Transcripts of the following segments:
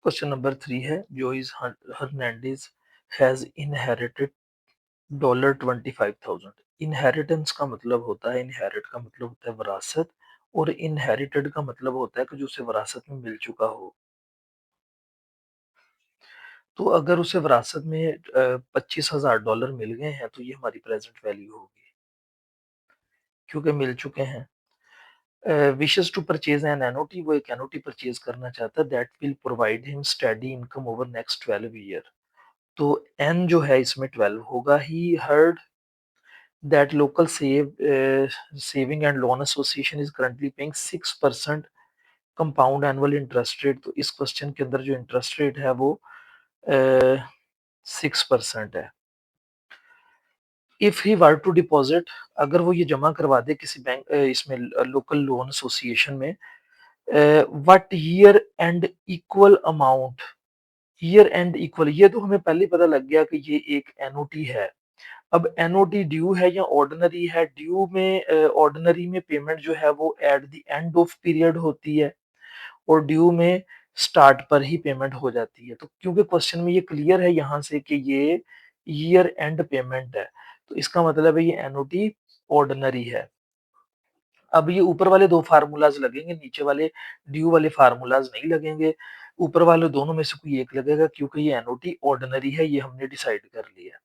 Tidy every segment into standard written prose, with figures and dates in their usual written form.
Question number 3 है, Joy's Hernandez has inherited $25,000। Inheritance का मतलब होता है, इनहेरिट का मतलब होता है विरासत, और इनहेरिटेड का मतलब होता है कि जो उसे विरासत में मिल चुका हो। तो अगर उसे विरासत में $25,000 मिल गए हैं तो ये हमारी प्रेजेंट वैल्यू होगी, क्योंकि मिल चुके हैं। Wishes to purchase an annuity, वो एक एनओटी परचेज करना चाहता है, that will provide him steady income over next 12 year. तो एन जो है इसमें 12 होगा। He heard that local saving and loan association is currently paying 6% compound annual interest rate. तो इस क्वेश्चन के अंदर जो इंटरेस्ट रेट है वो 6% है। If he were to deposit, अगर वो ये जमा करवा दे किसी बैंक इसमें लोकल लोन एसोसिएशन में, what year end equal amount, year end equal, ये तो हमें पहले पता लग गया कि ये एक एनओटी है। अब एनओटी ड्यू है या ऑर्डिनरी है? ड्यू में ऑर्डिनरी में पेमेंट जो है वो at the end of period होती है, और ड्यू में स्टार्ट पर ही पेमेंट हो जाती है। तो क्योंकि क्वेश्चन में ये क्लियर है यहाँ से कि ये ईयर एंड पेमेंट है, तो इसका मतलब है ये एनओटी ऑर्डिनरी है। अब ये ऊपर वाले दो फार्मूलाज लगेंगे, नीचे वाले ड्यू वाले फार्मूलाज नहीं लगेंगे। ऊपर वाले दोनों में से कोई एक लगेगा, क्योंकि ये एनओटी ऑर्डिनरी है, ये हमने डिसाइड कर लिया।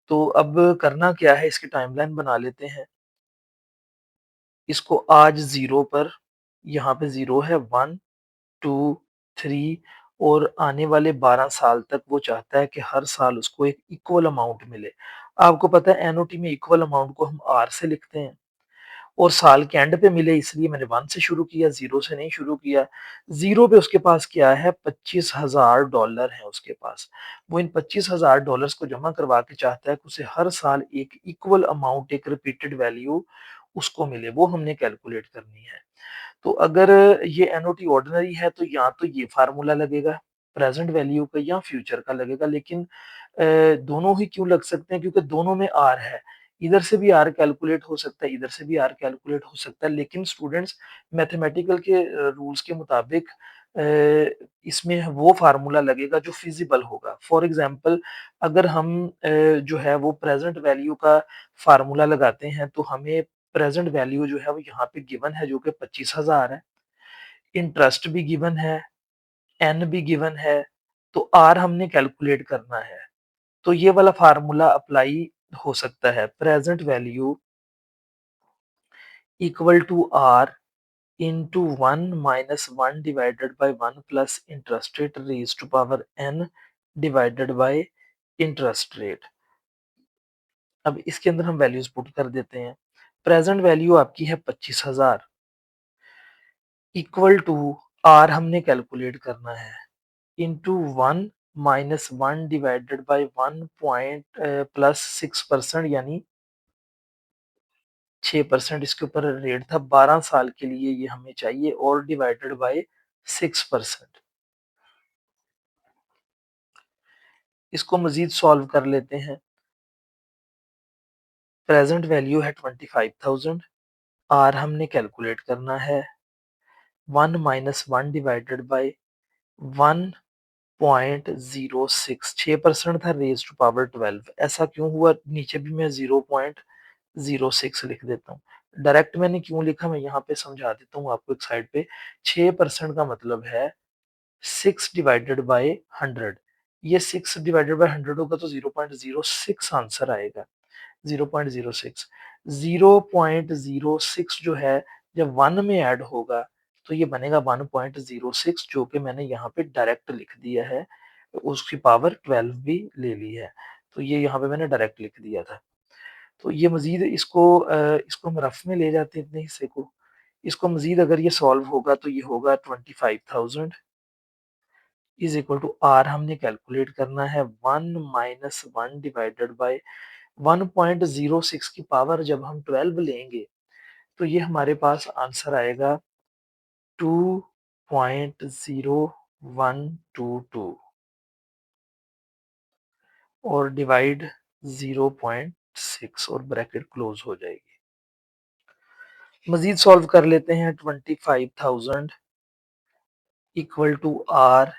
तो अब करना क्या है, इसकी टाइमलाइन बना लेते हैं। इसको आज 0 पर, यहाँ पे 0 है, 1 2 3, और आने वाले 12 साल तक वो चाहता है कि हर साल उसको एक इक्वल अमाउंट मिले। आपको पता है एनओटी में इक्वल अमाउंट को हम आर से लिखते हैं, और साल के एंड पे मिले इसलिए मैंने 1 से शुरू किया, 0 से नहीं शुरू किया। 0 पे उसके पास क्या है, $25,000 है उसके पास। वो इन $25,000 को जमा करवा के चाहता है कि उसे हर साल एक इक्वल अमाउंट, एक रिपीटेड वैल्यू उसको मिले, वो हमने कैलकुलेट करनी है। तो अगर ये एनओटी ऑर्डिनरी है तो या तो ये फार्मूला लगेगा प्रेजेंट वैल्यू का, या फ्यूचर का लगेगा। लेकिन दोनों ही क्यों लग सकते हैं? क्योंकि दोनों में आर है, इधर से भी आर कैलकुलेट हो सकता है, इधर से भी आर कैलकुलेट हो सकता है। लेकिन स्टूडेंट्स, मैथमेटिकल के रूल्स के मुताबिक इसमें वो फार्मूला लगेगा जो फिजिबल होगा। फॉर एग्जांपल, अगर हम जो है वो प्रेजेंट वैल्यू का फार्मूला लगाते हैं तो हमें प्रेजेंट वैल्यू जो है वो यहाँ पे गिवन है, जो कि 25,000 है। इंटरेस्ट भी गिवन है, एन भी गिवन है, तो आर हमने कैलकुलेट करना है। तो ये वाला फार्मूला अप्लाई हो सकता है, present value equal to R into 1 - 1 divided by 1 plus interest rate raise to power N divided by interest rate. अब इसके अंदर हम वैल्यूज पुट कर देते हैं। प्रेजेंट वैल्यू आपकी है 25,000, इक्वल टू आर हमने कैलकुलेट करना है, into 1 - 1 divided by 1 point plus 6%, यानी 6% इसके ऊपर रेट था। 12 साल के लिए ये हमें चाहिए, और डिवाइडेड बाय 6%। इसको मजीद सॉल्व कर लेते हैं। प्रेजेंट वैल्यू है 25,000, आर हमने कैलकुलेट करना है, 1 - 1 डिवाइडेड बाय 1.06, 6% था, रेज टू पावर 12। ऐसा क्यों हुआ? नीचे भी मैं 0.06 लिख देता हूँ। डायरेक्ट मैंने क्यों लिखा, मैं यहाँ पे समझा देता हूँ आपको एक साइड पे। 6% का मतलब है 6 डिवाइडेड बाय 100। ये 6 डिवाइडेड बाय 100 होगा तो 0.06 आंसर आएगा। 0.06, 0.06 जो है जब 1 में ऐड होगा तो ये बनेगा 1.06, जो कि मैंने यहाँ पे डायरेक्ट लिख दिया है, उसकी पावर 12 भी ले ली है। तो ये यहाँ पे मैंने डायरेक्ट लिख दिया था। तो ये मजीद इसको हम रफ में ले जाते हैं इतने हिस्से को। इसको मजीद अगर ये सॉल्व होगा तो ये होगा 25,000 इज इक्वल टू आर हमने कैलकुलेट करना है, 1 - 1 डिवाइडेड बाय 1.06 की पावर जब हम 12 लेंगे तो ये हमारे पास आंसर आएगा 2.0122, और डिवाइड 0.6, और ब्रैकेट क्लोज हो जाएगी। मजीद सॉल्व कर लेते हैं। 25,000 equal to R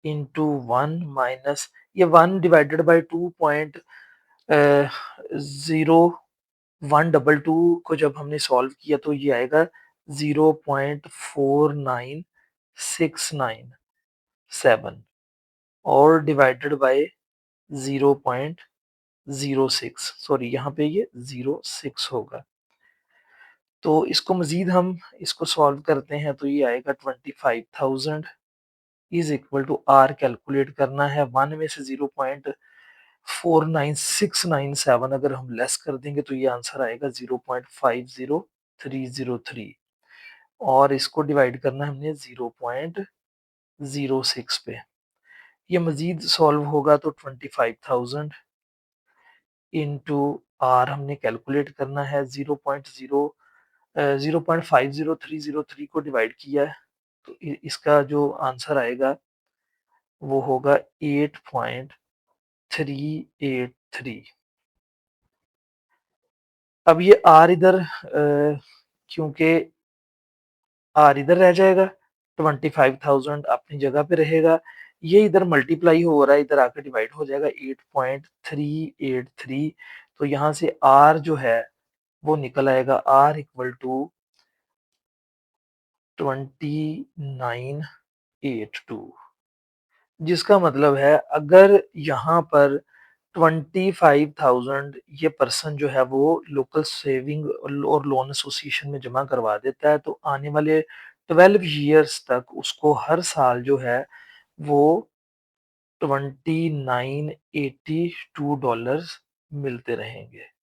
into 1 minus ये 1 डिवाइडेड बाई 2.0122 को जब हमने सॉल्व किया तो ये आएगा 0.49697 और डिवाइडेड बाय 0.06 सॉरी यहाँ पे ये 06 होगा। तो इसको मजीद हम इसको सॉल्व करते हैं तो ये आएगा 25,000 is equal to R calculate करना है 1 में से 0.49697 अगर हम लेस कर देंगे तो ये आंसर आएगा 0.50303 और इसको डिवाइड करना है हमने 0.06 पे। ये मजीद सॉल्व होगा तो 25,000 इंटू आर हमने कैलकुलेट करना है 0.50303 को डिवाइड किया है तो इसका जो आंसर आएगा वो होगा 8.383। अब ये आर इधर क्योंकि आर इधर रह जाएगा 25,000 अपनी जगह पे रहेगा ये इधर मल्टीप्लाई हो रहा है इधर आकर डिवाइड हो जाएगा 8.383 तो यहाँ से आर जो है वो निकल आएगा आर इक्वल टू 2982 जिसका मतलब है अगर यहाँ पर 25,000 ये पर्सन जो है वो लोकल सेविंग और लोन एसोसिएशन में जमा करवा देता है तो आने वाले 12 ईयर्स तक उसको हर साल जो है वो 2982 डॉलर्स मिलते रहेंगे।